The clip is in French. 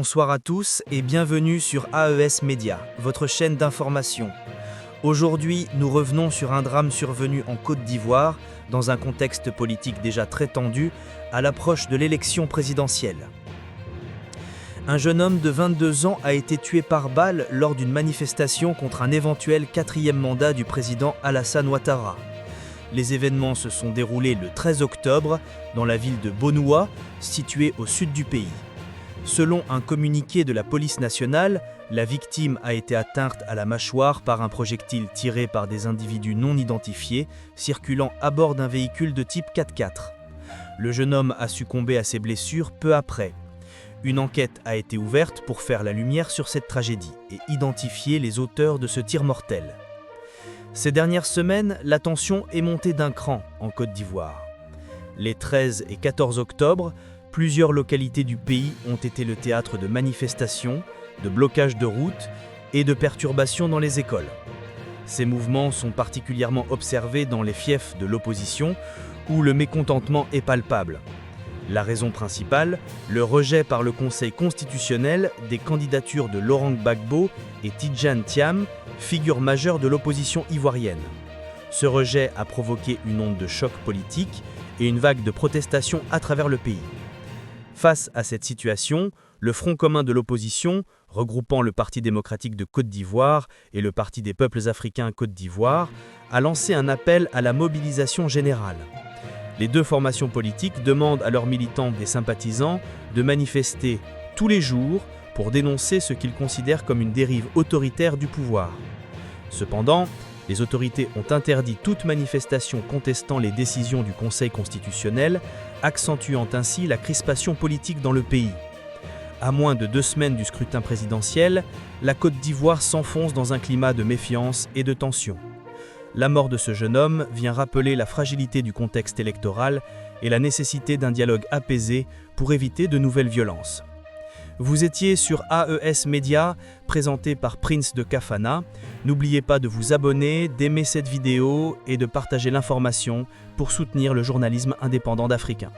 Bonsoir à tous et bienvenue sur AES Média, votre chaîne d'information. Aujourd'hui, nous revenons sur un drame survenu en Côte d'Ivoire, dans un contexte politique déjà très tendu, à l'approche de l'élection présidentielle. Un jeune homme de 22 ans a été tué par balle lors d'une manifestation contre un éventuel 4e mandat du président Alassane Ouattara. Les événements se sont déroulés le 13 octobre dans la ville de Bonoua, située au sud du pays. Selon un communiqué de la police nationale, la victime a été atteinte à la mâchoire par un projectile tiré par des individus non identifiés circulant à bord d'un véhicule de type 4x4. Le jeune homme a succombé à ses blessures peu après. Une enquête a été ouverte pour faire la lumière sur cette tragédie et identifier les auteurs de ce tir mortel. Ces dernières semaines, la tension est montée d'un cran en Côte d'Ivoire. Les 13 et 14 octobre, plusieurs localités du pays ont été le théâtre de manifestations, de blocages de routes et de perturbations dans les écoles. Ces mouvements sont particulièrement observés dans les fiefs de l'opposition où le mécontentement est palpable. La raison principale, le rejet par le Conseil constitutionnel des candidatures de Laurent Gbagbo et Tidjane Thiam, figure majeure de l'opposition ivoirienne. Ce rejet a provoqué une onde de choc politique et une vague de protestations à travers le pays. Face à cette situation, le Front commun de l'opposition, regroupant le Parti démocratique de Côte d'Ivoire et le Parti des peuples africains Côte d'Ivoire, a lancé un appel à la mobilisation générale. Les deux formations politiques demandent à leurs militants et sympathisants de manifester tous les jours pour dénoncer ce qu'ils considèrent comme une dérive autoritaire du pouvoir. Cependant, les autorités ont interdit toute manifestation contestant les décisions du Conseil constitutionnel, accentuant ainsi la crispation politique dans le pays. À moins de 2 semaines du scrutin présidentiel, la Côte d'Ivoire s'enfonce dans un climat de méfiance et de tension. La mort de ce jeune homme vient rappeler la fragilité du contexte électoral et la nécessité d'un dialogue apaisé pour éviter de nouvelles violences. Vous étiez sur AES Média, présenté par Prince de Kafana. N'oubliez pas de vous abonner, d'aimer cette vidéo et de partager l'information pour soutenir le journalisme indépendant d'Africain.